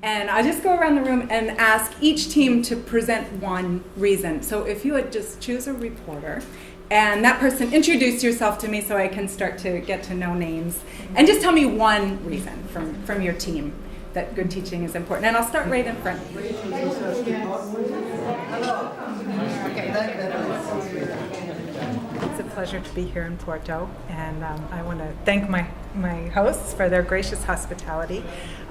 And I'll just go around the room and ask each team to present one reason. So if you would just choose a reporter, and that person, introduce yourself to me so I can start to get to know names. And just tell me one reason from your team that good teaching is important. And I'll start right in front. It's a pleasure to be here in Porto, and I want to thank my hosts for their gracious hospitality.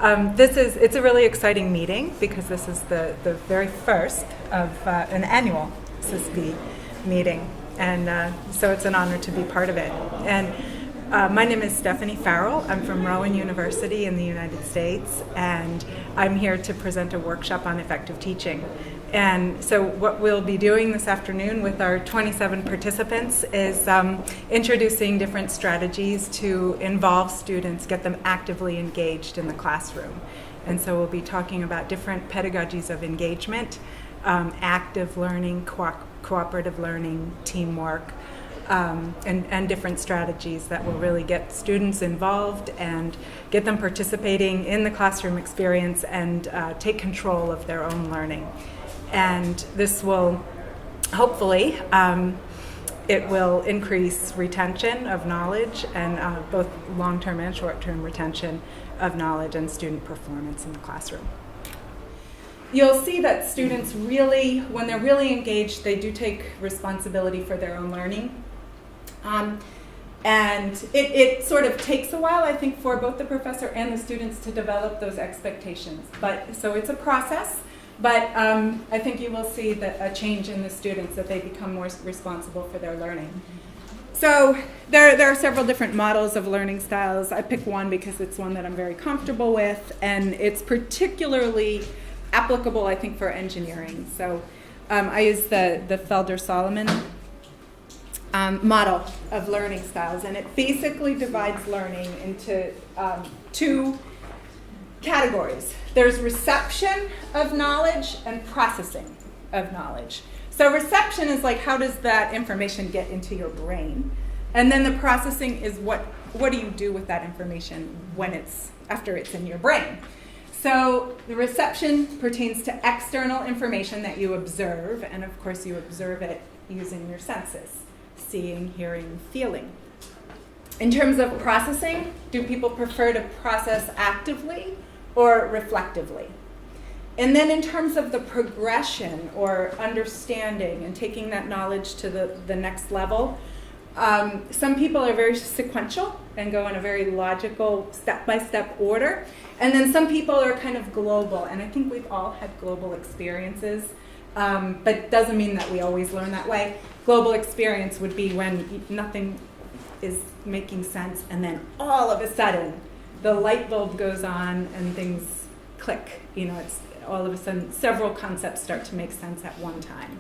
It's a really exciting meeting because this is the very first of an annual CISPEE meeting, and so it's an honor to be part of it. And my name is Stephanie Farrell. I'm from Rowan University in the United States, and I'm here to present a workshop on effective teaching. And so what we'll be doing this afternoon with our 27 participants is introducing different strategies to involve students, get them actively engaged in the classroom. And so we'll be talking about different pedagogies of engagement, active learning, cooperative learning, teamwork, and different strategies that will really get students involved and get them participating in the classroom experience and take control of their own learning. And this will, hopefully, it will increase retention of knowledge and both long-term and short-term retention of knowledge and student performance in the classroom. You'll see that students really, when they're really engaged, they do take responsibility for their own learning. And it sort of takes a while, I think, for both the professor and the students to develop those expectations. So it's a process. But I think you will see that a change in the students, that they become more responsible for their learning. So there are several different models of learning styles. I pick one because it's one that I'm very comfortable with, and it's particularly applicable, I think, for engineering. So I use the Felder-Solomon model of learning styles, and it basically divides learning into two categories. There's reception of knowledge and processing of knowledge. So reception is like, how does that information get into your brain? And then the processing is what do you do with that information after it's in your brain? So the reception pertains to external information that you observe, and of course you observe it using your senses, seeing, hearing, feeling. In terms of processing, do people prefer to process actively or reflectively? And then in terms of the progression or understanding and taking that knowledge to the next level, some people are very sequential and go in a very logical step-by-step order. And then some people are kind of global, and I think we've all had global experiences, but it doesn't mean that we always learn that way. Global experience would be when nothing is making sense, and then all of a sudden the light bulb goes on and things click. It's all of a sudden several concepts start to make sense at one time.